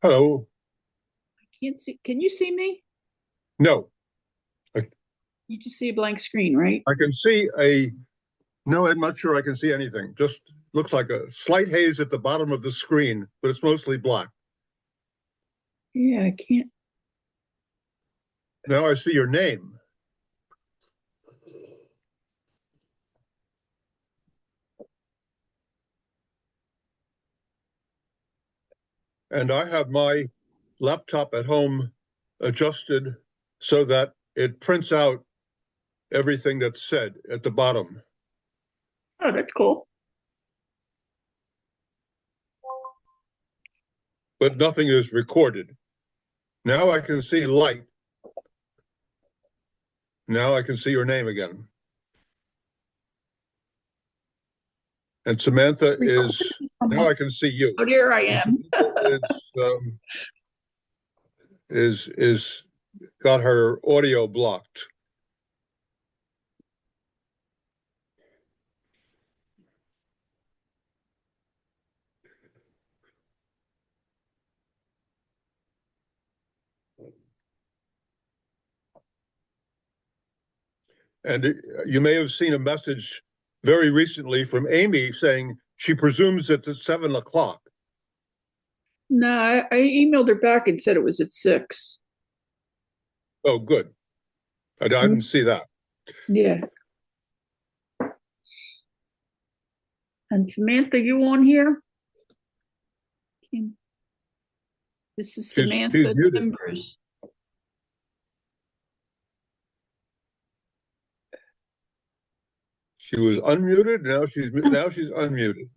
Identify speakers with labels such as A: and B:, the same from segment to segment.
A: Hello.
B: Can't see. Can you see me?
A: No, I,
B: You just see a blank screen, right?
A: I can see no, I'm not sure I can see anything. Just looks like a slight haze at the bottom of the screen, but it's mostly black.
B: Yeah, I can't.
A: Now I see your name. And I have my laptop at home adjusted so that it prints out everything that's said at the bottom.
B: Oh, that's cool.
A: But nothing is recorded. Now I can see light. Now I can see your name again. And Samantha is, now I can see you.
B: Oh, here I
A: And
B: am.
A: is got her audio blocked. And you may have seen a message very recently from Amy saying she presumes it's at 7 o'clock.
B: No, I emailed her back and said it was at 6.
A: Oh, good. I didn't see that.
B: Yeah. And Samantha, you on here? This is
A: She's
B: Samantha
A: muted.
B: Timbers.
A: She was unmuted. Now she's unmuted.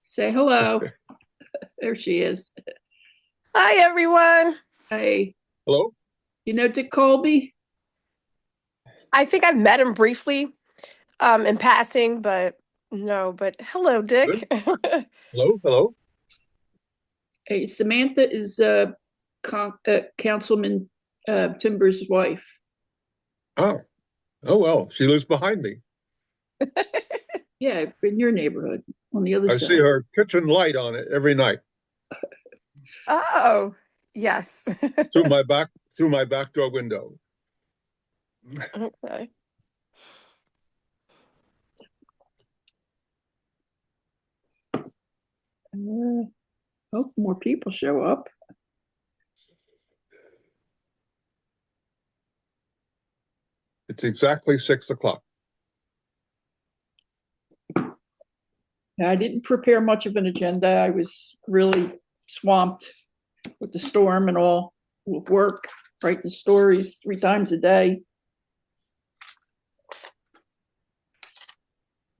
B: Say hello. There she is.
C: Hi, everyone.
B: Hey.
A: Hello?
B: You know Dick Colby?
C: I think I've met him briefly in passing, but no, but hello, Dick.
A: Hello.
B: Hey, Samantha is Councilman Timbers' wife.
A: Oh well, she lives behind me.
B: Yeah, in your neighborhood on the other
A: I
B: side.
A: see her kitchen light on it every night.
C: Oh, yes.
A: through my back door window.
C: Okay.
B: Hope more people show up.
A: It's exactly 6 o'clock.
B: I didn't prepare much of an agenda. I was really swamped with the storm and all, with work, writing stories 3 times a day.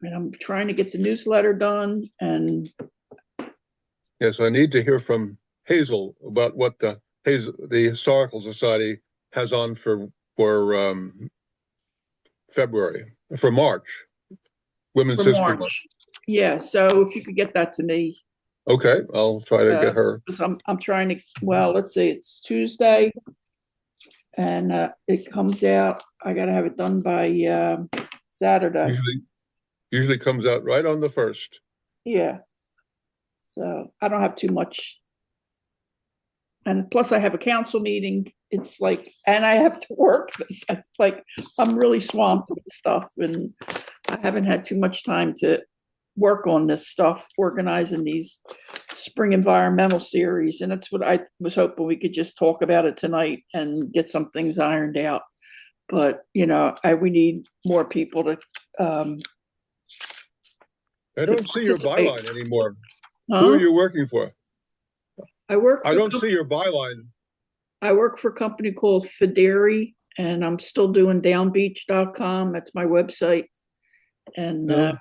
B: And I'm trying to get the newsletter done. And
A: yes, I need to hear from Hazel about what the Historical Society has on for February, for March, Women's History Month.
B: Yeah, so if you could get that to me.
A: Okay, I'll try to get her.
B: I'm trying to, well, let's say it's Tuesday, and it comes out, I got to have it done by Saturday.
A: Usually comes out right on the 1st.
B: Yeah. So I don't have too much. And plus I have a council meeting. It's like, and I have to work. It's like, I'm really swamped with stuff, and I haven't had too much time to work on this stuff, organizing these spring environmental series. And that's what I was hoping we could just talk about it tonight and get some things ironed out. But, we need more people to,
A: I don't see your byline anymore. Who are you working for? I don't see your byline.
B: I work for a company called Fideri, and I'm still doing downbeach.com. That's my website. And, I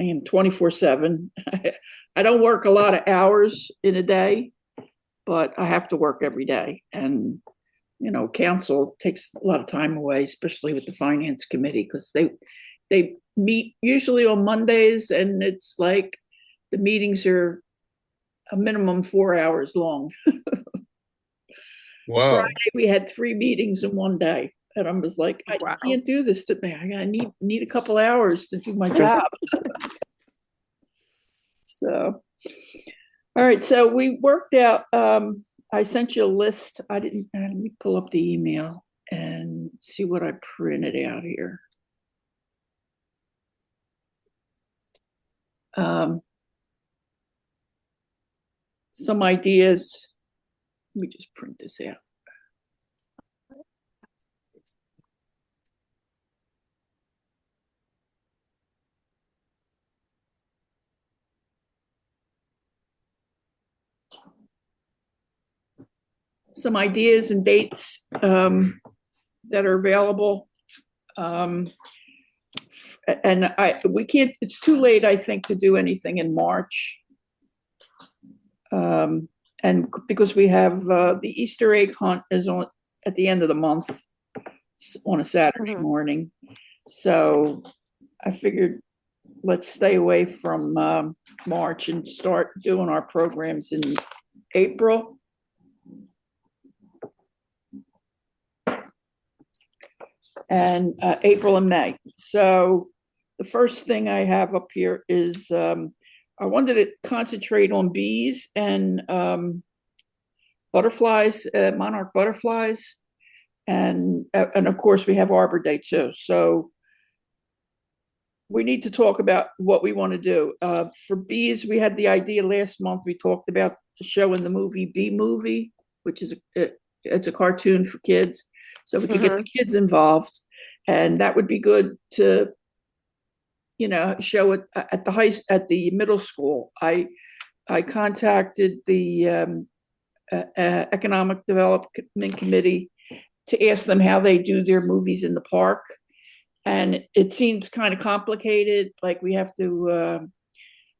B: am 24/7. I don't work a lot of hours in a day, but I have to work every day. And, council takes a lot of time away, especially with the finance committee, because they meet usually on Mondays, and it's like the meetings are a minimum 4 hours long.
A: Wow.
B: Friday, we had 3 meetings in one day. And I was like, I can't do this today. I need a couple hours to do my job. So, All right, so we worked out, I sent you a list. I didn't, let me pull up the email and see what I printed out here. Some ideas. Let me just print this out. Some ideas and dates that are available. And we can't, it's too late, I think, to do anything in March. And because we have the Easter egg hunt is on at the end of the month on a Saturday morning. So I figured let's stay away from March and start doing our programs in April. And April and May. So the first thing I have up here is I wanted to concentrate on bees and butterflies, monarch butterflies. And of course we have Arbor Day too. So we need to talk about what we want to do. For bees, we had the idea last month. We talked about showing the movie Bee Movie, which is it's a cartoon for kids. So we could get the kids involved, and that would be good to, you know, show it at the middle school. I contacted the Economic Development Committee to ask them how they do their movies in the park, and it seems kind of complicated. Like we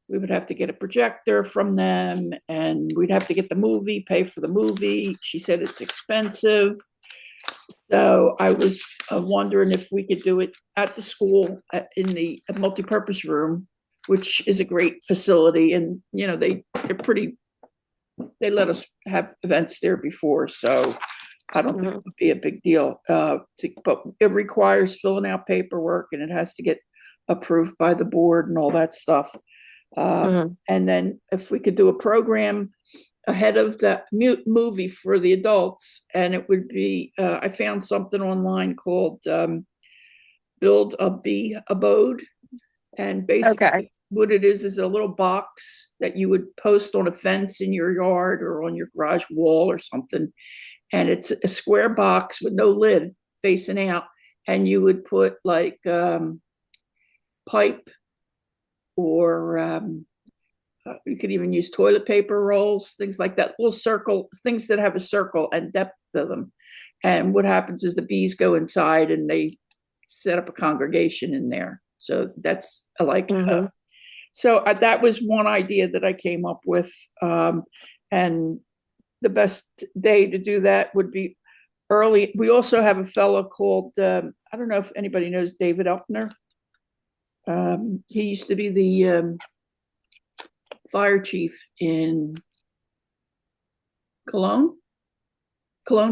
B: would have to get a projector from them, and we'd have to get the movie, pay for the movie. She said it's expensive. So I was wondering if we could do it at the school in the multipurpose room, which is a great facility. And, you know, they let us have events there before. So I don't think it would be a big deal. But it requires filling out paperwork, and it has to get approved by the board and all that stuff. And then if we could do a program ahead of the movie for the adults, and it would be, I found something online called Build a Bee Abode. And basically what it is a little box that you would post on a fence in your yard or on your garage wall or something. And it's a square box with no lid facing out. And you would put like pipe or you could even use toilet paper rolls, things like that, little circle, things that have a circle and depth to them. And what happens is the bees go inside and they set up a congregation in there. So that's like, so that was one idea that I came up with. And the best day to do that would be early. We also have a fellow called, I don't know if anybody knows David Elkner. He used to be the fire chief in Cologne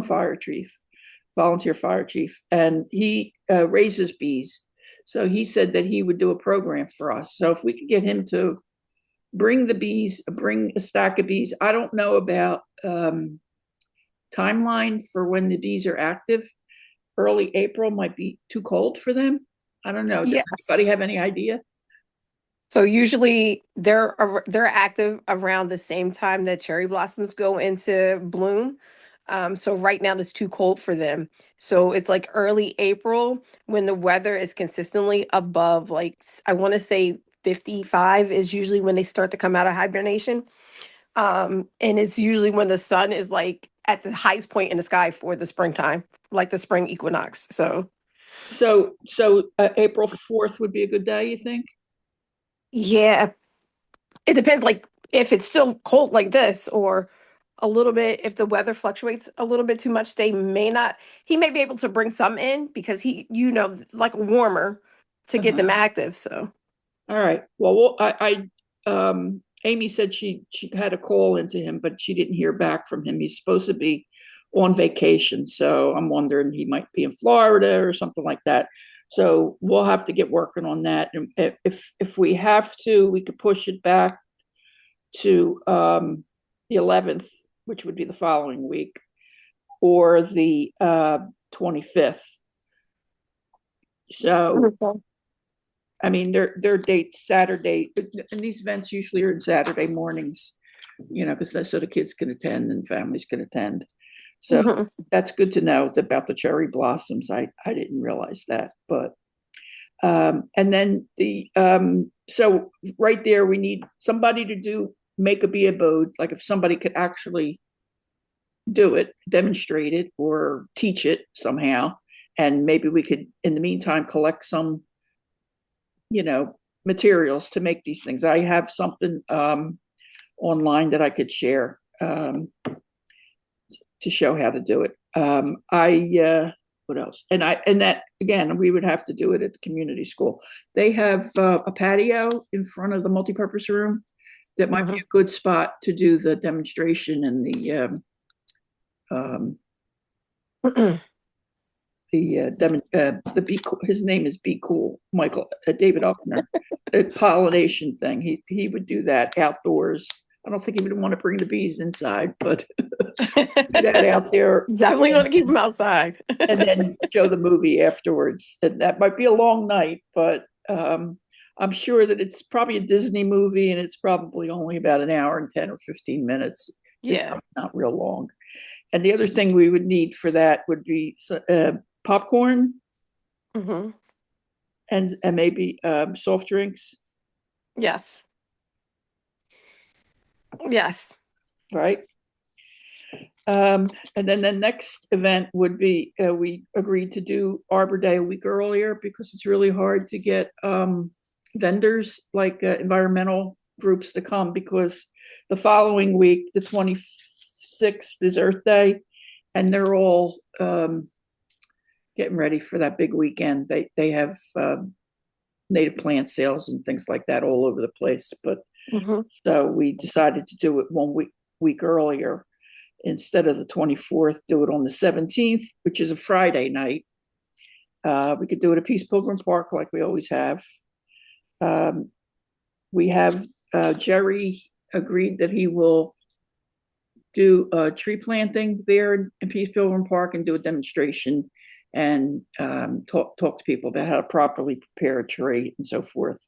B: fire chief, volunteer fire chief, and he raises bees. So he said that he would do a program for us. So if we could get him to bring the bees, bring a stack of bees. I don't know about timeline for when the bees are active. Early April might be too cold for them. I don't know. Does anybody have any idea?
C: So usually they're active around the same time that cherry blossoms go into bloom. So right now it's too cold for them. So it's like early April when the weather is consistently above, like I want to say 55 is usually when they start to come out of hibernation. And it's usually when the sun is like at the highest point in the sky for the springtime, like the spring equinox. So
B: April 4th would be a good day, you think?
C: Yeah, it depends. Like if it's still cold like this, or a little bit, if the weather fluctuates a little bit too much, they may not. He may be able to bring some in because he, you know, like warmer to get them active. So,
B: all right. Well, Amy said she had a call into him, but she didn't hear back from him. He's supposed to be on vacation, so I'm wondering he might be in Florida or something like that. So we'll have to get working on that. And if we have to, we could push it back to the 11th, which would be the following week, or the 25th. So,
C: Wonderful.
B: I mean, their dates Saturday, and these events usually are in Saturday mornings, you know, because so the kids can attend and families can attend. So
C: Mhm.
B: that's good to know about the cherry blossoms. I didn't realize that, but and then so right there we need somebody to make a bee abode. Like if somebody could actually do it, demonstrate it, or teach it somehow, and maybe we could in the meantime collect some, you know, materials to make these things. I have something online that I could share to show how to do it. What else? And that again, we would have to do it at the community school. They have a patio in front of the multipurpose room that might be a good spot to do the demonstration and the be cool. His name is Be Cool, Michael David Uckner. The pollination thing. He would do that outdoors. I don't think he would want to bring the bees inside, but do that out there.
C: Definitely want to keep them outside.
B: And then show the movie afterwards. And that might be a long night, but I'm sure that it's probably a Disney movie and it's probably only about an hour and 10 or 15 minutes.
C: Yeah.
B: It's not real long. And the other thing we would need for that would be popcorn
C: Hmm.
B: and maybe soft drinks,
C: Yes. Yes.
B: right? And then the next event would be we agreed to do Arbor Day a week earlier because it's really hard to get vendors like environmental groups to come, because the following week, the 26th, is Earth Day, and they're all getting ready for that big weekend. They have native plant sales and things like that all over the place. But
C: Hmm.
B: so we decided to do it one week earlier. Instead of the 24th, do it on the 17th, which is a Friday night. We could do it at Peace Pilgrim Park like we always have. We have Jerry agreed that he will do a tree planting there in Peace Pilgrim Park and do a demonstration and talk to people about how to properly prepare a tree and so forth.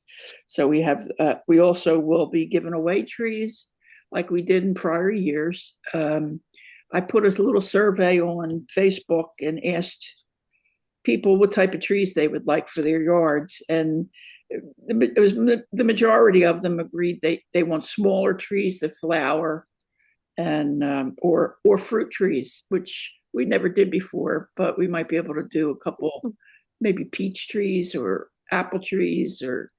B: So we also will be giving away trees like we did in prior years. I put a little survey on Facebook and asked people what type of trees they would like for their yards, and it was the majority of them agreed they want smaller trees that flower and or fruit trees, which we never did before, but we might be able to do a couple, maybe peach trees or apple trees or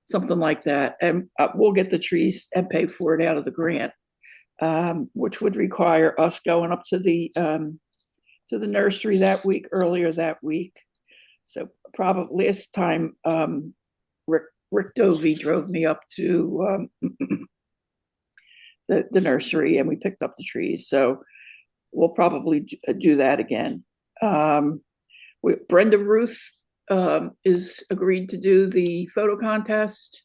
B: something like that, and we'll get the trees and pay for it out of the grant, which would require us going up to the nursery earlier that week. So probably last time Rick Dovey drove me up to the nursery and we picked up the trees. So we'll probably do that again. Brenda Ruth is agreed to do the photo contest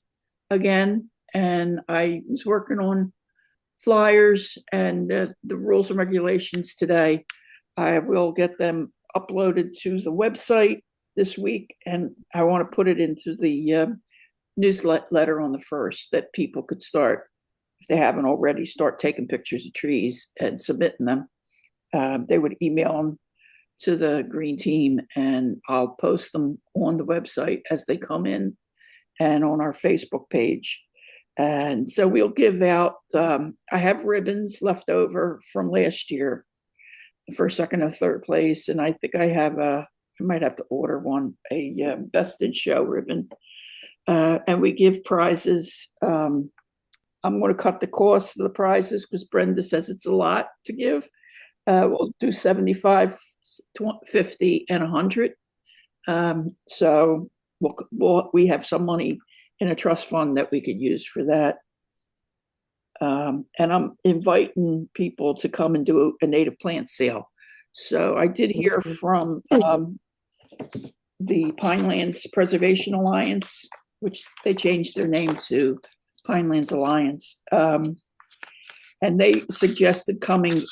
B: again, and I was working on flyers and the rules and regulations today. I will get them uploaded to the website this week, and I want to put it into the newsletter on the 1st, that people could start, if they haven't already, start taking pictures of trees and submitting them. They would email them to the green team and I'll post them on the website as they come in and on our Facebook page. And so we'll give out, I have ribbons left over from last year for second and third place. And I think I might have to order one, a best in show ribbon. And we give prizes. I'm going to cut the cost of the prizes because Brenda says it's a lot to give. We'll do 75, 50, and 100. So we have some money in a trust fund that we could use for that. And I'm inviting people to come and do a native plant sale. So I did hear from the Pinelands Preservation Alliance, which they changed their name to Pinelands Alliance. And they suggested coming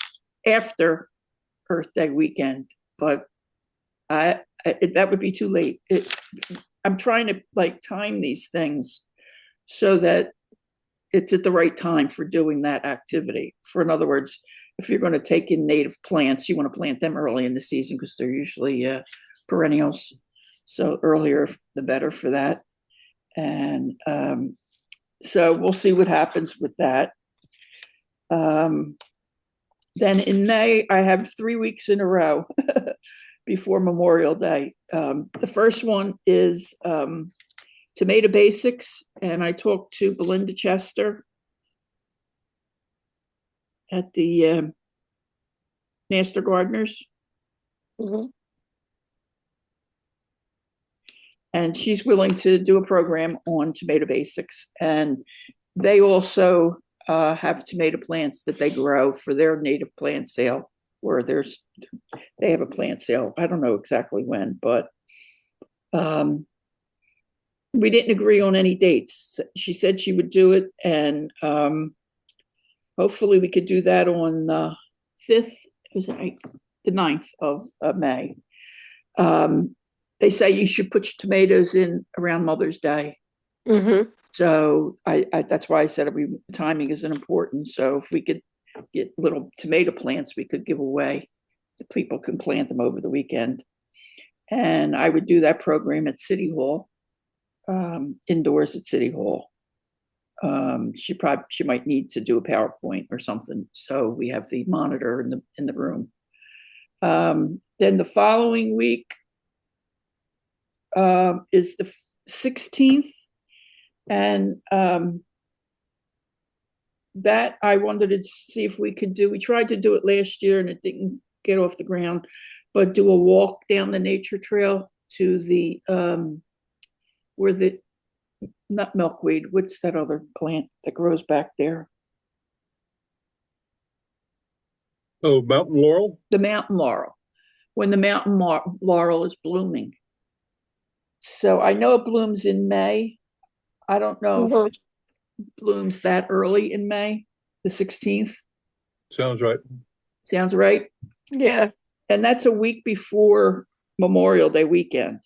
B: after Earth Day weekend, but that would be too late. I'm trying to like time these things so that it's at the right time for doing that activity. For in other words, if you're going to take in native plants, you want to plant them early in the season because they're usually perennials. So earlier, the better for that. And so we'll see what happens with that. Then in May, I have 3 weeks in a row before Memorial Day. The first one is Tomato Basics, and I talked to Belinda Chester at the Master Gardeners.
C: Mm-hmm.
B: And she's willing to do a program on tomato basics. And they also have tomato plants that they grow for their native plant sale, where they have a plant sale. I don't know exactly when, but we didn't agree on any dates. She said she would do it, and hopefully we could do that on the 5th, the 9th of May. They say you should put your tomatoes in around Mother's Day.
C: Mm-hmm.
B: So that's why I said timing isn't important. So if we could get little tomato plants, we could give away. The people can plant them over the weekend. And I would do that program at City Hall, indoors at City Hall. She might need to do a PowerPoint or something. So we have the monitor in the room. Then the following week is the 16th. And that I wanted to see if we could do. We tried to do it last year and it didn't get off the ground, but do a walk down the nature trail to the where the not milkweed. What's that other plant that grows back there?
A: Oh, mountain laurel?
B: The mountain laurel. When the mountain laurel is blooming. So I know it blooms in May. I don't know if it blooms that early in May, the 16th.
A: Sounds right.
B: Sounds right.
C: Yeah.
B: And that's a week before Memorial Day weekend.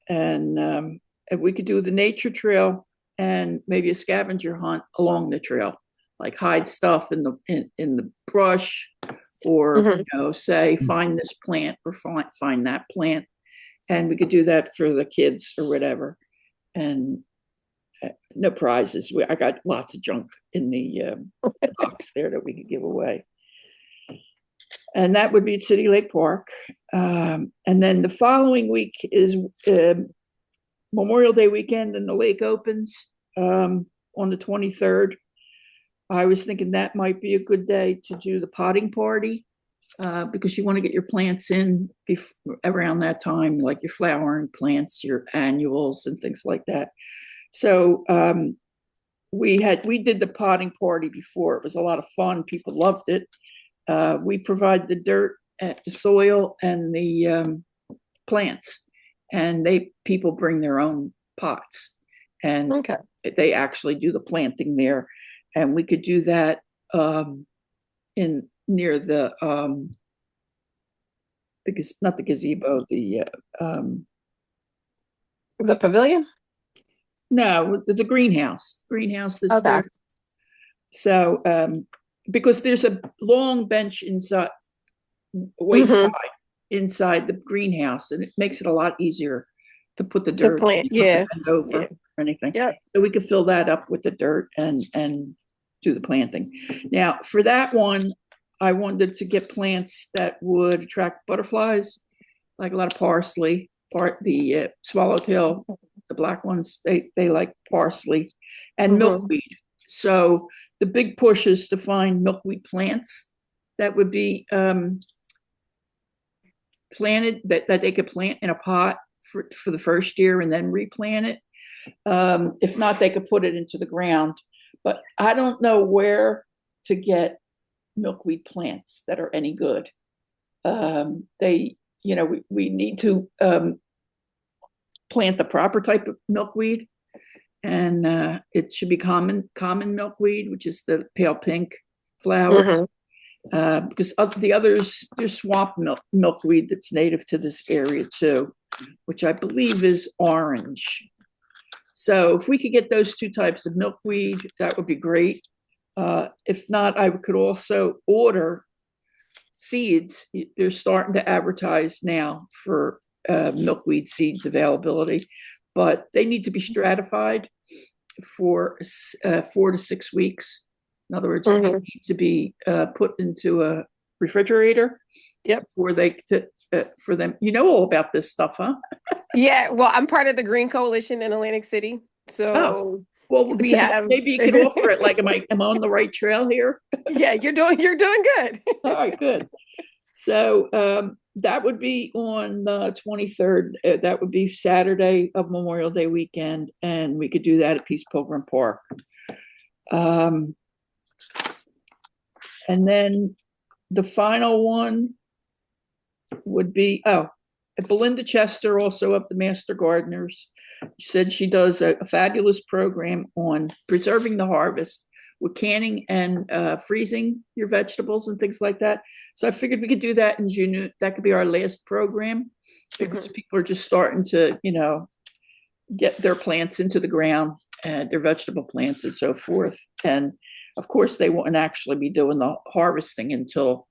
B: And if we could do the nature trail and maybe a scavenger hunt along the trail, like hide stuff in the brush, or say find this plant or find that plant, and we could do that for the kids or whatever. And no prizes. I got lots of junk in the box there that we could give away. And that would be at City Lake Park. And then the following week is Memorial Day weekend, and the lake opens on the 23rd. I was thinking that might be a good day to do the potting party because you want to get your plants in around that time, like your flowering plants, your annuals, and things like that. So we did the potting party before. It was a lot of fun. People loved it. We provide the dirt, the soil, and the plants, and people bring their own pots, and they actually do the planting there. And we could do that near the not the gazebo, the
C: pavilion.
B: No, the greenhouse. Greenhouse that's there. So, because there's a long bench inside, wayside, inside the greenhouse, and it makes it a lot easier to put the dirt over or anything. Yeah. So we could fill that up with the dirt and do the planting. Now, for that one, I wanted to get plants that would attract butterflies, like a lot of parsley, the swallowtail. The black ones, they like parsley and milkweed. So the big push is to find milkweed plants that would be planted, that they could plant in a pot for the first year and then replant it. If not, they could put it into the ground. But I don't know where to get milkweed plants that are any good. We need to plant the proper type of milkweed, And it should be common milkweed, which is the pale pink flower.
C: Mhm.
B: Because the others, there's swamp milkweed that's native to this area too, which I believe is orange. So if we could get those two types of milkweed, that would be great. If not, I could also order seeds. They're starting to advertise now for milkweed seeds availability, but they need to be stratified for 4 to 6 weeks. In other words, they
C: Mhm.
B: need to be put into a refrigerator.
C: Yep.
B: For for them. You know all about this stuff, huh?
C: Yeah, well, I'm part of the Green Coalition in Atlantic City,
B: Oh,
C: so
B: well,
C: we have.
B: maybe you could offer it. Like, am I on the right trail here?
C: Yeah, you're doing good.
B: All right, good. So that would be on the 23rd. That would be Saturday of Memorial Day weekend, and we could do that at Peace Pilgrim Park. And then the final one would be Belinda Chester, also of the Master Gardeners, said she does a fabulous program on preserving the harvest with canning and freezing your vegetables and things like that. So I figured we could do that in June. That could be our last program because people are just starting to, get their plants into the ground and their vegetable plants and so forth. And of course, they won't actually be doing the harvesting until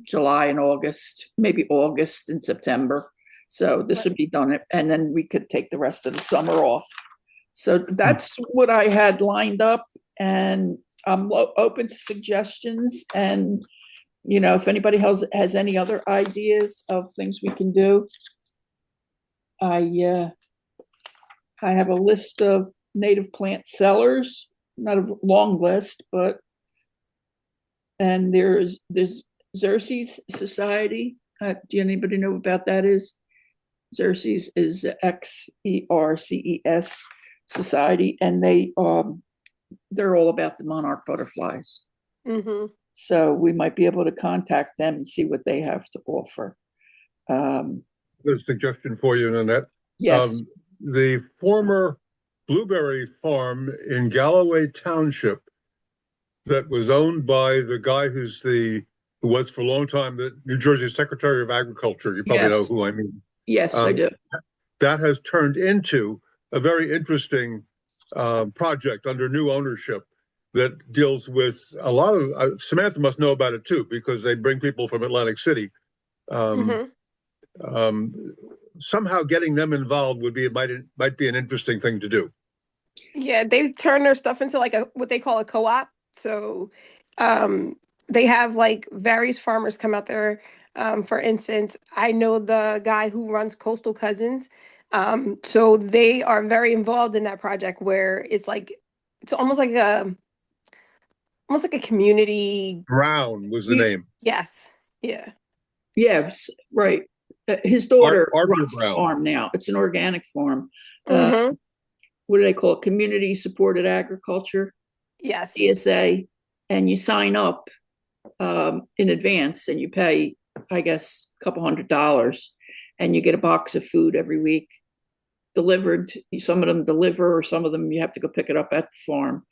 B: July and August, maybe August and September. So this would be done, and then we could take the rest of the summer off. So that's what I had lined up, and I'm open to suggestions. And if anybody has any other ideas of things we can do, I have a list of native plant sellers, not a long list, and there's Xerces Society. Do anybody know about that is? Xerces is XERCES Society, and they're all about the monarch butterflies.
C: Mm-hmm.
B: So we might be able to contact them and see what they have to offer.
A: There's a suggestion for you, Nanette.
B: Yes.
A: The former blueberry farm in Galloway Township that was owned by the guy who was for a long time the New Jersey Secretary of Agriculture. You probably know who I mean.
B: Yes, I do.
A: That has turned into a very interesting project under new ownership that deals with a lot of, Samantha must know about it too, because they bring people from Atlantic City. Somehow getting them involved might be an interesting thing to do.
C: Yeah, they've turned their stuff into like what they call a co-op. So they have like various farmers come out there. For instance, I know the guy who runs Coastal Cousins. So they are very involved in that project where it's almost like a community.
A: Brown was the name.
C: Yes. Yeah.
B: Yes, right. His daughter
A: Arthur
B: runs the
A: Brown.
B: farm now. It's an organic farm.
C: Mm-hmm.
B: What do they call it? Community supported agriculture.
C: Yes.
B: CSA, and you sign up in advance, and you pay, I guess, a couple $100, and you get a box of food every week delivered. Some of them deliver, or some of them you have to go pick it up at the farm.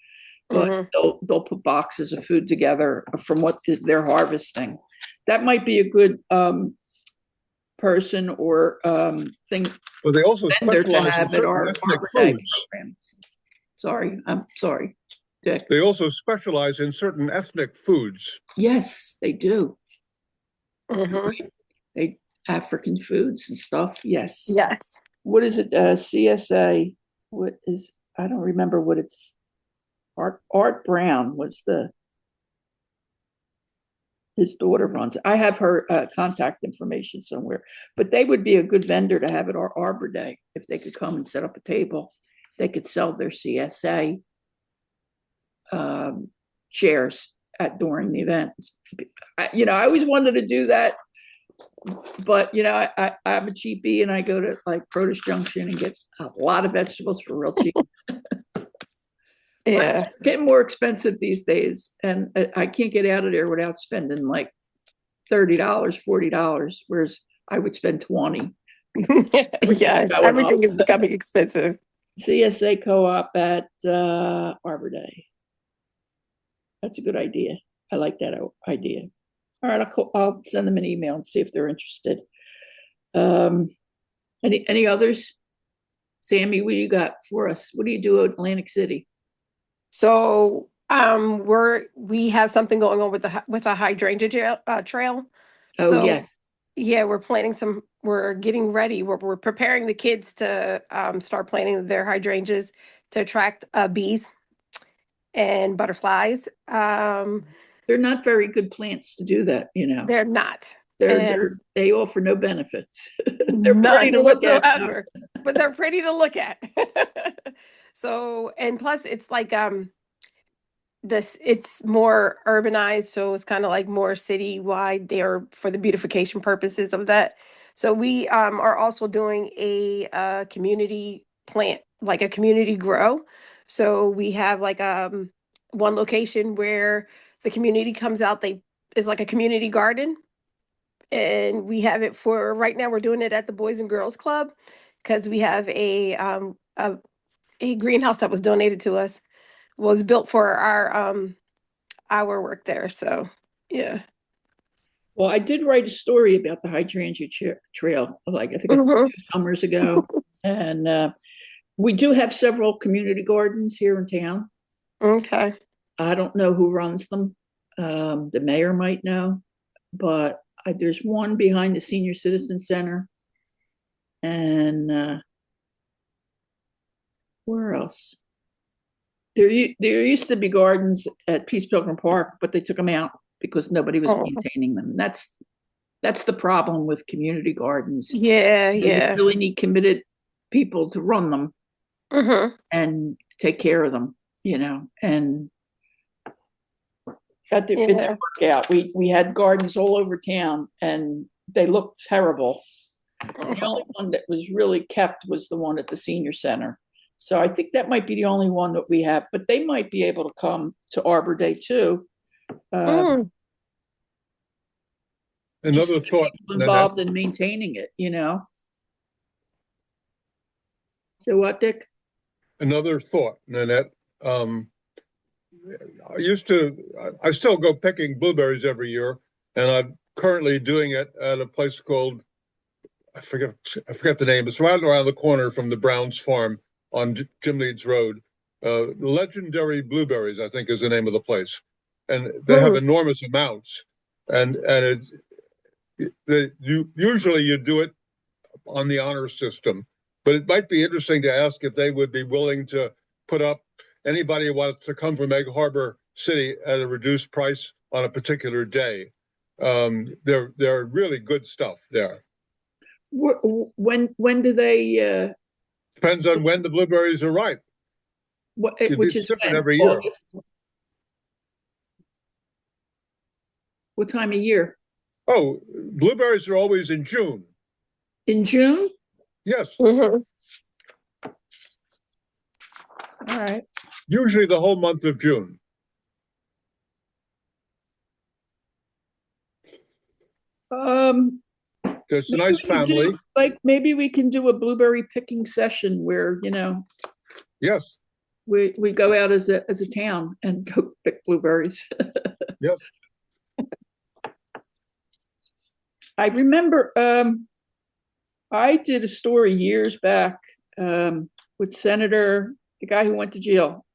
B: But they'll put boxes of food together from what they're harvesting. That might be a good person or thing.
A: Well, they also specialize in certain ethnic foods.
B: Sorry, I'm sorry, Dick.
A: They also specialize in certain ethnic foods.
B: Yes, they do. They African foods and stuff. Yes.
C: Yes.
B: What is it? CSA. What is? I don't remember what it's. Art Brown was his daughter runs it. I have her contact information somewhere, but they would be a good vendor to have at our Arbor Day. If they could come and set up a table, they could sell their CSA shares during the event. I always wanted to do that, but I'm a cheapie, and I go to like Produce Junction and get a lot of vegetables for real cheap.
C: Yeah,
B: getting more expensive these days, and I can't get out of there without spending like $30, $40, whereas I would spend $20.
C: Yes, everything is becoming expensive.
B: CSA co-op at Arbor Day. That's a good idea. I like that idea. All right, I'll send them an email and see if they're interested. Any others? Sammy, what do you got for us? What do you do at Atlantic City?
C: So we have something going on with a hydrangea trail.
B: Oh,
C: So
B: yes.
C: yeah, we're getting ready. We're preparing the kids to start planting their hydrangeas to attract bees and butterflies.
B: They're not very good plants to do that, you know.
C: They're not.
B: They offer no benefits. They're pretty
C: None
B: to look at,
C: whatsoever, but they're pretty to look at. So, and plus it's like it's more urbanized, so it's kind of like more citywide there for the beautification purposes of that. So we are also doing a community plant, like a community grow. So we have like one location where the community comes out, they is like a community garden, and we have it for right now. We're doing it at the Boys and Girls Club because we have a greenhouse that was donated to us, was built for our work there. So yeah.
B: Well, I did write a story about the hydrangea trail, like I think a
C: Mhm.
B: few summers ago, and we do have several community gardens here in town.
C: Okay.
B: I don't know who runs them. The mayor might know, but there's one behind the Senior Citizen Center, and where else? There used to be gardens at Peace Pilgrim Park, but they took them out because nobody was
C: Oh,
B: maintaining them. And that's the problem with community gardens.
C: yeah,
B: You
C: yeah.
B: really need committed people to run them
C: Mm-hmm.
B: and take care of them, you know. And it didn't
C: Yeah.
B: work out. We had gardens all over town, and they looked terrible. The only one that was really kept was the one at the senior center. So I think that might be the only one that we have, but they might be able to come to Arbor Day too.
C: Mm.
A: Another
B: Just
A: thought, Nanette,
B: involved in maintaining it, you know. So what, Dick?
A: another thought, Nanette. I still go picking blueberries every year, and I'm currently doing it at a place called, I forget the name. It's right around the corner from the Browns farm on Jim Leeds Road. Legendary Blueberries, I think, is the name of the place, and they have
C: Mm.
A: enormous amounts. And usually you do it on the honor system, but it might be interesting to ask if they would be willing to put up anybody who wants to come from Egg Harbor City at a reduced price on a particular day. They're really good stuff there.
B: When do they?
A: Depends on when the blueberries are ripe.
B: Which
A: It's
B: is
A: different
B: when?
A: every year.
B: August? What time of year?
A: Oh, blueberries are always in June.
B: In June?
A: Yes,
C: Mhm.
B: All right.
A: usually the whole month of June. There's a nice family.
B: Maybe we can do a blueberry picking session where, you know,
A: Yes,
B: we go out as a town and go pick blueberries.
A: yes.
B: I remember I did a story years back with Senator, the guy who went to jail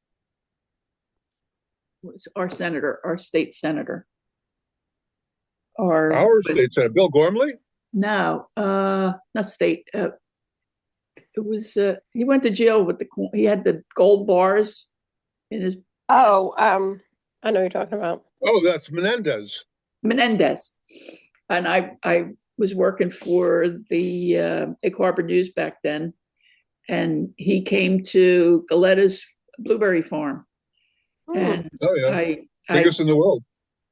B: was our senator, our state senator.
A: Our state senator, Bill Gormley?
B: No, not state. It was he went to jail with he had the gold bars in his.
C: Oh, I know what you're talking about.
A: Oh, that's Menendez.
B: Menendez, and I was working for the Egg Harbor News back then, and he came to Galetta's blueberry farm, and
A: Oh yeah,
B: I
A: biggest in the world.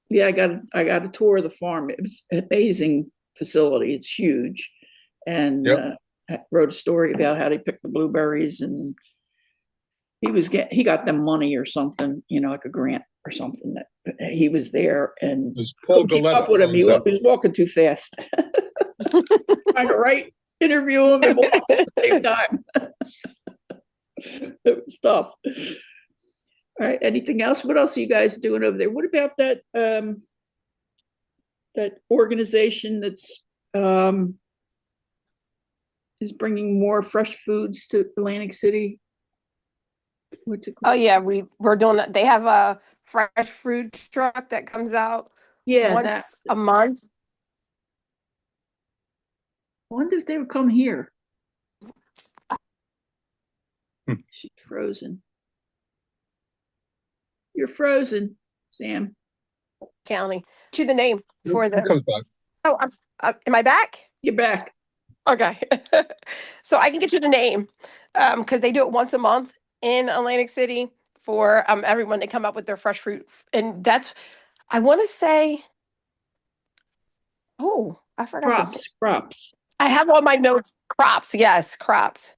B: yeah, I got a tour of the farm. It was an amazing facility. It's huge, and
A: Yep.
B: I wrote a story about how they picked the blueberries, and he got them money or something, you know, like a grant or something. That he was there and
A: There's Paul
B: couldn't keep
A: Galetta.
B: up with him. He was walking too fast. Trying to interview him and walk at the same time. It was tough. All right, anything else? What else are you guys doing over there? What about that that organization that's is bringing more fresh foods to Atlantic City? What's it
C: Oh
B: called?
C: yeah, we're doing that. They have a fresh fruit truck that comes out
B: Yeah, that.
C: once a month.
B: I wonder if they would come here. She's frozen. You're frozen, Sam.
C: County to the name for
A: It
C: them.
A: comes back.
C: Oh, am I back?
B: You're back.
C: Okay. So I can get you the name because they do it once a month in Atlantic City for everyone to come up with their fresh fruit. And that's, I want to say, oh, I forgot
B: Crops.
C: I have all my notes. Crops, yes, crops.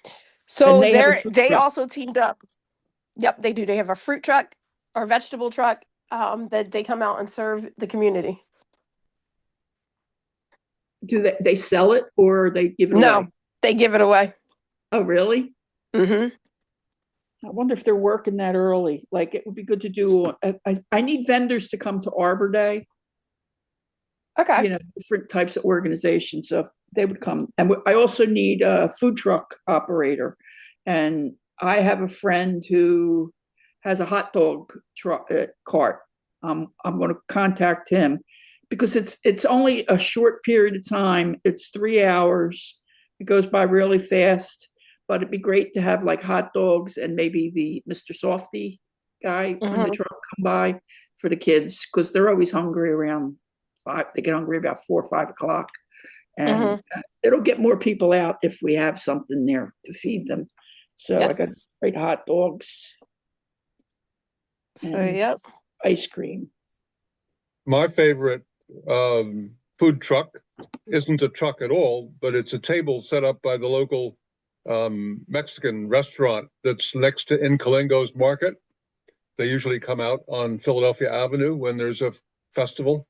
B: And
C: So
B: they have a food
C: they
B: truck.
C: also teamed up. Yep, they do. They have a fruit truck or vegetable truck that they come out and serve the community.
B: Do they sell it or they give it
C: No,
B: away?
C: they give it away.
B: Oh, really?
C: Mm-hmm.
B: I wonder if they're working that early. Like it would be good to do. I need vendors to come to Arbor Day.
C: Okay.
B: Different types of organizations. So if they would come, and I also need a food truck operator. And I have a friend who has a hot dog truck cart. I'm going to contact him because it's only a short period of time. It's 3 hours. It goes by really fast. But it'd be great to have like hot dogs and maybe the Mr. Softy guy from the truck come by for the kids because they're always hungry around 5. They get hungry about 4 or 5 o'clock, and it'll get more people out if we have something there to feed them. So I got
C: Yes.
B: great hot dogs
C: So
B: and
C: yep.
B: ice cream.
A: My favorite food truck isn't a truck at all, but it's a table set up by the local Mexican restaurant that's next to Incolingo's Market. They usually come out on Philadelphia Avenue when there's a festival.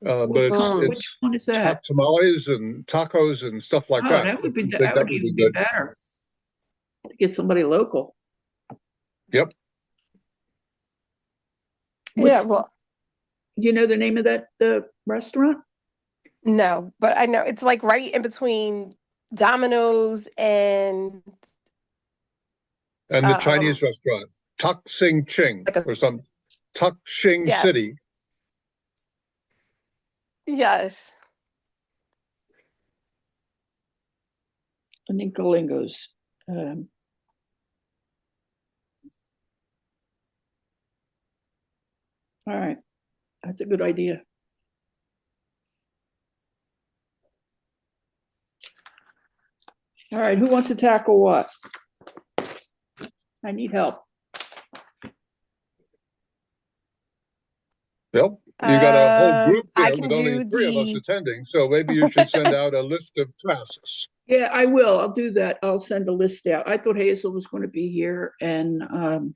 A: But
B: Which one is that?
A: tamales and tacos and stuff like
B: Oh,
A: that.
B: that would be
A: That
B: that would
A: would be
B: even be
A: good.
B: better to get somebody local.
A: Yep.
C: Yeah, well,
B: You know the name of that the restaurant?
C: no, but I know it's like right in between Domino's and
A: And the Chinese restaurant, Tuk Sing Ching
C: like
A: or some Tuk Shing
C: yeah.
A: City.
C: Yes.
B: And Incolingo's. All right, that's a good idea. All right, who wants to tackle what? I need help.
A: Yep. You got a whole group
C: I
A: here
C: can
A: with only
C: do
A: 3 of us
C: the
A: attending, so maybe you should send out a list of tasks.
B: Yeah, I will. I'll do that. I'll send a list out. I thought Hazel was going to be here, and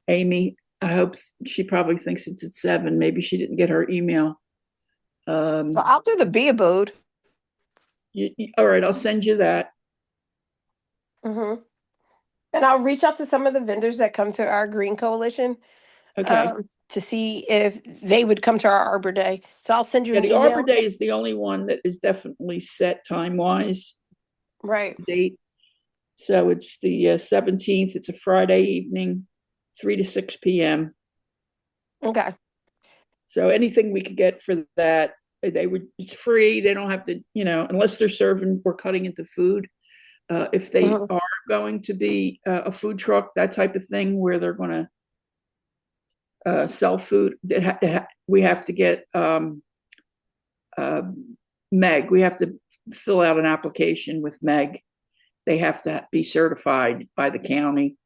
B: Amy. I hope she probably thinks it's at 7. Maybe she didn't get her email.
C: so I'll do the bee abode.
B: All right, I'll send you that.
C: Mm-hmm. And I'll reach out to some of the vendors that come to our Green Coalition
B: Okay.
C: to see if they would come to our Arbor Day. So I'll send you
B: Yeah,
C: an
B: the
C: email.
B: Arbor Day is the only one that is definitely set time-wise.
C: Right.
B: Date. So it's the 17th. It's a Friday evening, 3 to 6 p.m.
C: Okay.
B: So anything we could get for that, it's free. They don't have to, unless they're serving or cutting into food. If they are going to be a food truck, that type of thing, where they're going to sell food, we have to get Meg. We have to fill out an application with Meg. They have to be certified by the county,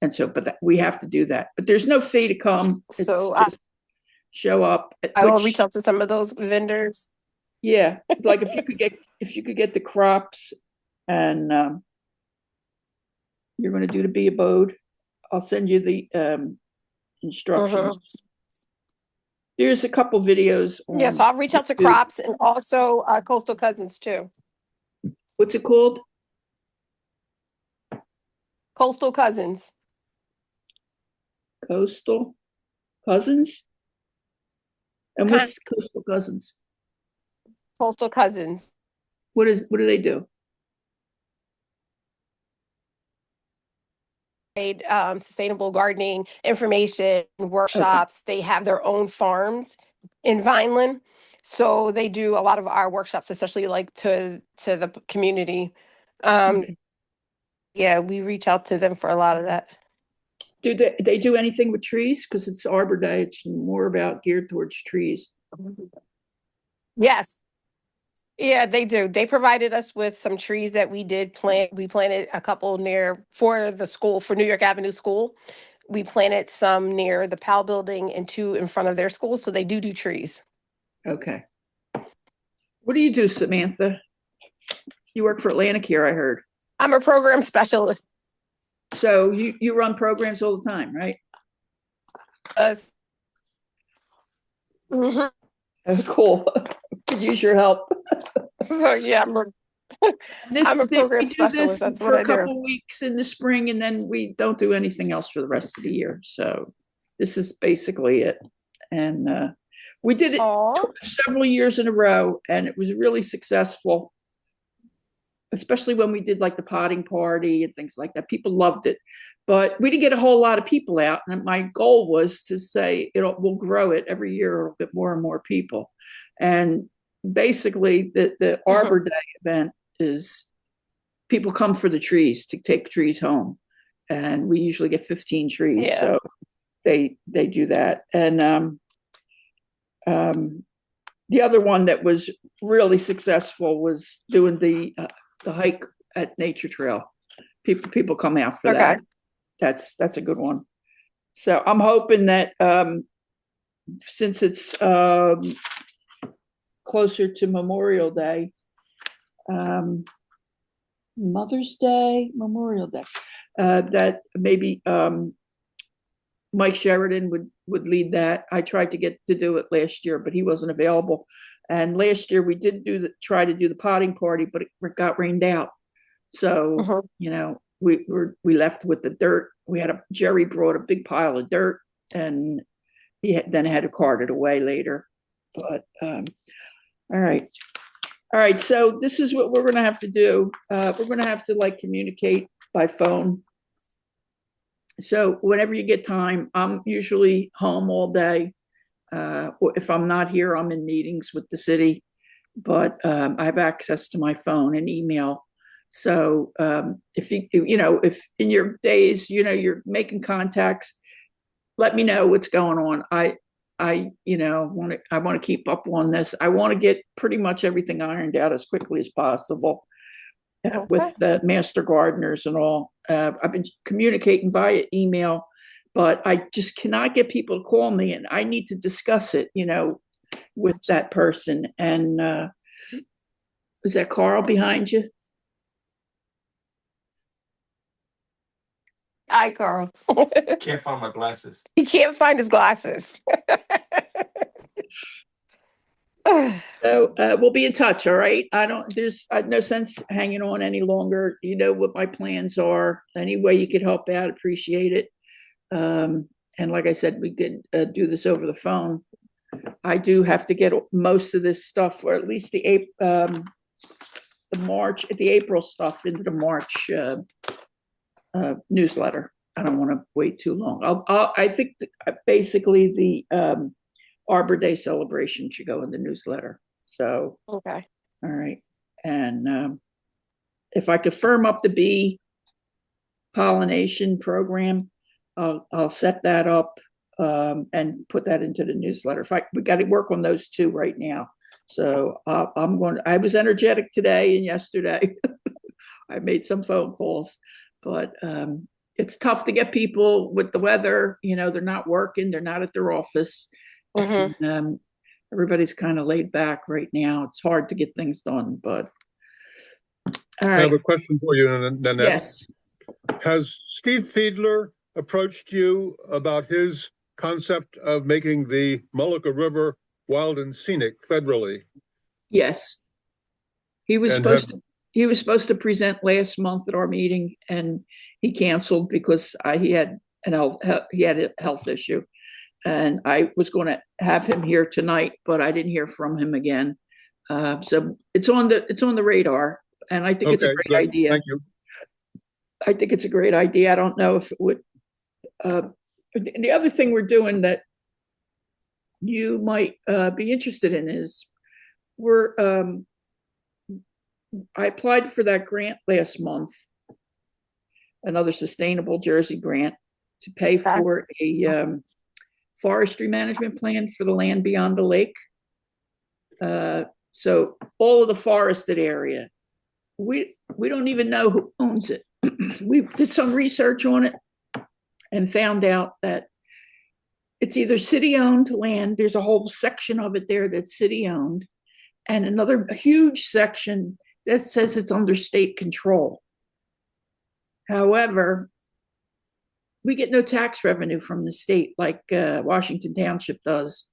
B: and so, we have to do that. But there's no fee to come.
C: So
B: just show up.
C: I will reach out to some of those vendors.
B: Yeah, like if you could get the crops, and you're going to do the bee abode, I'll send you the instructions. There's a couple videos.
C: Yeah, so I'll reach out to crops and also Coastal Cousins too.
B: What's it called?
C: Coastal Cousins.
B: Coastal Cousins? And what's Coastal Cousins?
C: Coastal Cousins.
B: What do they do?
C: Sustainable gardening information workshops. They have their own farms in Vineland, so they do a lot of our workshops, especially like to the community.
B: Okay.
C: Yeah, we reach out to them for a lot of that.
B: Do they do anything with trees? Because it's Arbor Day, it's more about geared towards trees.
C: Yes. Yeah, they do. They provided us with some trees that we did plant. We planted a couple near for the school, for New York Avenue School. We planted some near the PAL building and 2 in front of their school. So they do trees.
B: Okay. What do you do, Samantha? You work for Atlantic here, I heard.
C: I'm a program specialist.
B: So you run programs all the time, right?
C: Mhm.
B: Cool. Could use your help.
C: So yeah, I'm a
B: We
C: program
B: do
C: specialist.
B: this
C: That's
B: for
C: what I
B: a
C: do.
B: couple weeks in the spring, and then we don't do anything else for the rest of the year. So this is basically it. And we did it several years in a row, and it was really successful, especially when we did like the potting party and things like that. People loved it, but we didn't get a whole lot of people out. And my goal was to say, we'll grow it every year, we'll get more and more people. And basically the Arbor Day event is people come for the trees, to take trees home. And we usually get 15 trees. Yeah. So they do that. And the other one that was really successful was doing the hike at Nature Trail. People come out for that. That's a good one. So I'm hoping that since it's closer to Memorial Day, Mother's Day, Memorial Day, that maybe Mike Sheridan would lead that. I tried to get to do it last year, but he wasn't available. And last year we did try to do the potting party, but it got rained out. So we left with the dirt. Jerry brought a big pile of dirt, and he then had to cart it away later. But all right. So this is what we're going to have to do. We're going to have to communicate by phone. So whenever you get time, I'm usually home all day. If I'm not here, I'm in meetings with the city, but I have access to my phone and email. So if if in your days, you're making contacts, let me know what's going on. I want to keep up on this. I want to get pretty much everything ironed out as quickly as possible. With the master gardeners and all. I've been communicating via email, but I just cannot get people to call me, and I need to discuss it, with that person. And is that Carl behind you?
C: Hi, Carl.
D: Can't find my glasses.
C: He can't find his glasses.
B: So we'll be in touch. All right. There's no sense hanging on any longer. You know what my plans are. Any way you could help out, appreciate it. And like I said, we could do this over the phone. I do have to get most of this stuff, or at least the April stuff into the March newsletter. I don't want to wait too long. I think basically the Arbor Day celebration should go in the newsletter. So,
C: all
B: right. And if I could firm up the bee pollination program, I'll set that up and put that into the newsletter. We got to work on those 2 right now. So I was energetic today and yesterday. I made some phone calls, but it's tough to get people with the weather. They're not working. They're not at their office. And, everybody's kind of laid back right now. It's hard to get things done, but all right.
A: I have a question for you, Nanette.
B: Yes.
A: Has Steve Fiedler approached you about his concept of making the Mullica River wild and scenic federally?
B: Yes. He was supposed he was supposed to present last month at our meeting, and he canceled because he had a health issue, and I was going to have him here tonight, but I didn't hear from him again. So it's on the radar, and I think it's a
A: Okay,
B: great
A: good.
B: idea.
A: Thank you.
B: I think it's a great idea. I don't know if it would. The other thing we're doing that you might be interested in is I applied for that grant last month, another Sustainable Jersey grant, to pay for a forestry management plan for the land beyond the lake. So all of the forested area, we don't even know who owns it. We did some research on it and found out that it's either city-owned land. There's a whole section of it there that's city-owned, and another huge section that says it's under state control. However, we get no tax revenue from the state like Washington Township does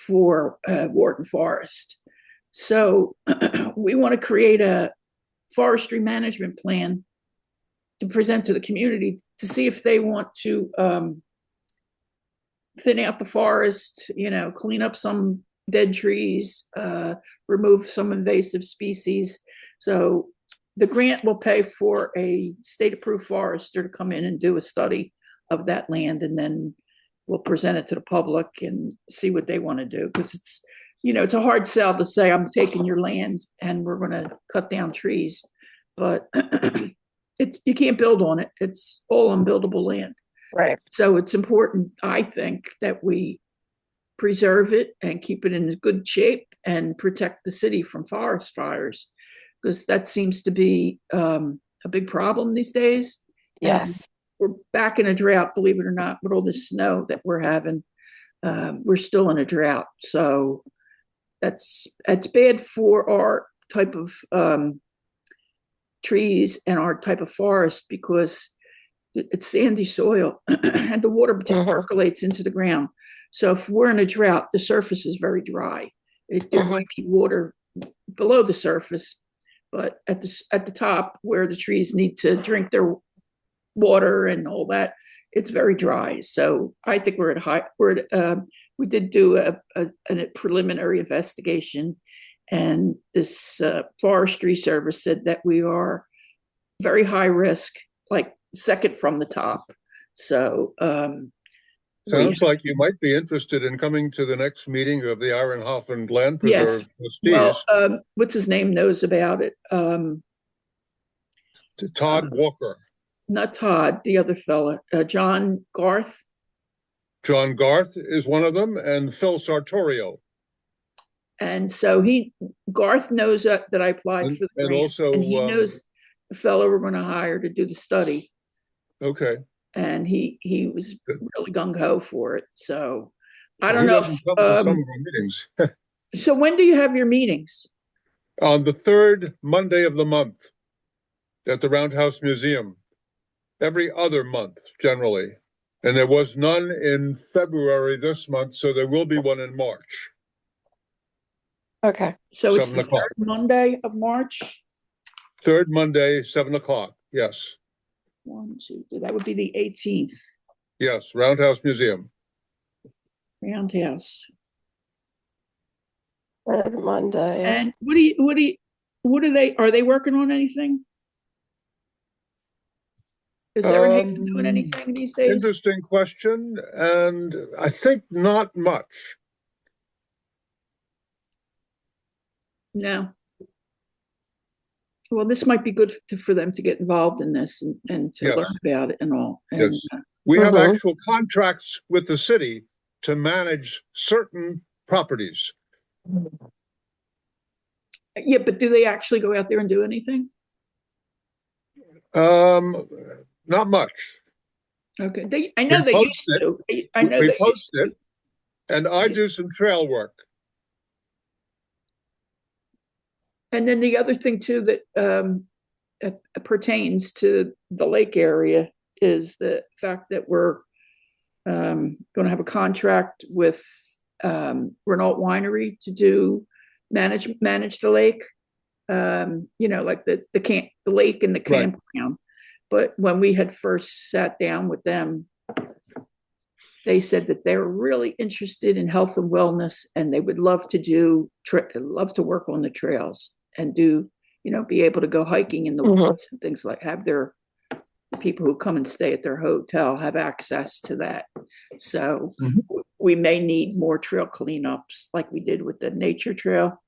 B: for Wharton Forest. So we want to create a forestry management plan to present to the community to see if they want to thin out the forest, clean up some dead trees, remove some invasive species. So the grant will pay for a state-approved forester to come in and do a study of that land, and then we'll present it to the public and see what they want to do. Because it's a hard sell to say, I'm taking your land and we're going to cut down trees, but you can't build on it. It's all unbuildable land.
C: Right.
B: So it's important, I think, that we preserve it and keep it in good shape and protect the city from forest fires, because that seems to be a big problem these days.
C: Yes.
B: And we're back in a drought, believe it or not, with all the snow that we're having. We're still in a drought. So it's bad for our type of trees and our type of forest, because it's sandy soil and the water just percolates into the ground. So if we're in a drought, the surface is very dry. There might be water below the surface, but at the top where the trees need to drink their water and all that, it's very dry. So I think we did do a preliminary investigation, and this forestry service said that we are very high risk, like second from the top. So
A: sounds like you might be interested in coming to the next meeting of the Ironhofen Land Preserve trustees.
B: Well, what's his name knows about it.
A: Todd Walker.
B: Not Todd, the other fella, John Garth.
A: John Garth is one of them, and Phil Sartorio.
B: And so Garth knows that I applied for the grant,
A: and also
B: and he knows the fellow we're going to hire to do the study.
A: Okay.
B: And he was really gung-ho for it. So I don't know.
A: He doesn't come to some of our meetings.
B: So when do you have your meetings?
A: On the third Monday of the month at the Roundhouse Museum. Every other month, generally. And there was none in February this month, so there will be one in March.
C: Okay.
B: So it's the third Monday of March?
A: Third Monday, 7:00. Yes.
B: 1, 2, 3. That would be the 18th.
A: Yes, Roundhouse Museum.
B: Roundhouse.
C: Third Monday.
B: And are they working on anything? Is Everhaven doing anything these days?
A: Interesting question, and I think not much.
B: No. Well, this might be good for them to get involved in this and to learn about it and all. And,
A: yes. We have actual contracts with the city to manage certain properties.
B: Yeah, but do they actually go out there and do anything?
A: Not much.
B: Okay. I know they used to. I know
A: we post it, and I do some trail work.
B: And then the other thing too that pertains to the lake area is the fact that we're going to have a contract with Renault Winery to manage the lake. like the lake and the
A: Right.
B: campground. But when we had first sat down with them, they said that they're really interested in health and wellness, and they would love to work on the trails and be able to go hiking in the woods and things like have their people who come and stay at their hotel have access to that. So we may need more trail cleanups like we did with the nature trail.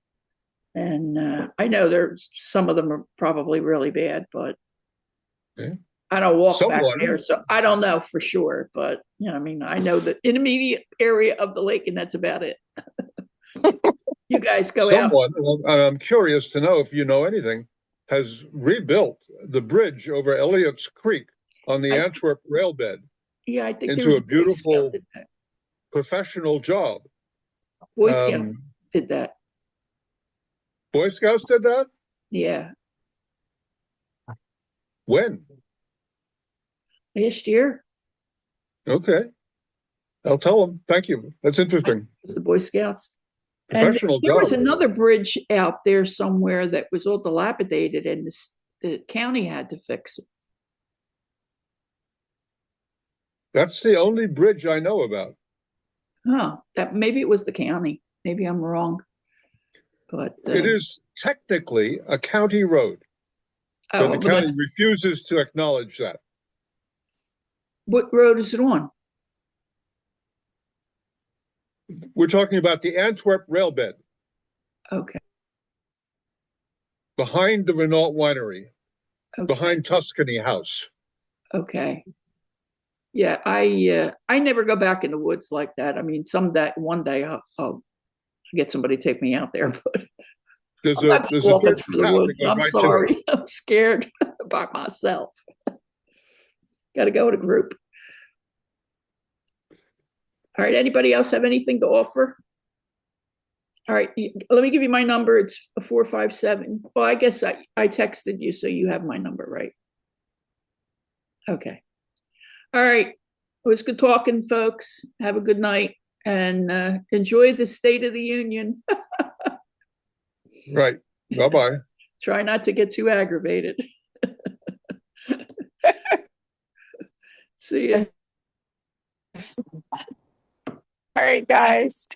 B: And I know there's some of them are probably really bad, but
A: Okay.
B: I don't walk back
A: Someone-
B: there, so I don't know for sure. But I mean, I know the intermediate area of the lake, and that's about it. You guys go out.
A: Someone, and I'm curious to know if you know anything, has rebuilt the bridge over Elliott's Creek on the Antwerp railbed
B: Yeah, I think
A: into
B: there was
A: a beautiful
B: did that.
A: professional job.
B: Boy Scouts did that.
A: Boy Scouts did that?
B: Yeah,
A: When?
B: last year
A: Okay. I'll tell them. Thank you. That's interesting.
B: it was the Boy Scouts.
A: Professional
B: And there
A: job.
B: was another bridge out there somewhere that was all dilapidated, and the county had to fix it.
A: That's the only bridge I know about.
B: Huh? That maybe it was the county. Maybe I'm wrong. But
A: It is technically a county road, but the
B: well,
A: county refuses to acknowledge that.
B: what road is it on?
A: We're talking about the Antwerp railbed
B: Okay.
A: behind the Renault winery,
B: Okay.
A: behind Tuscany House.
B: Okay. Yeah, I never go back in the woods like that. I mean, one day I'll get somebody to take me out there, but
A: There's
B: I'm not
A: a
B: walking
A: dirt
B: through the
A: path that
B: woods.
A: goes
B: I'm
A: right to it.
B: sorry. I'm scared by myself. Got to go with a group. All right. Anybody else have anything to offer? All right. Let me give you my number. It's 457. Well, I guess I texted you, so you have my number, right? Okay. All right. It was good talking, folks. Have a good night and enjoy the State of the Union.
A: Right. Bye-bye.
B: Try not to get too aggravated. See ya.
C: All right, guys.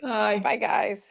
B: Bye.
C: Bye, guys.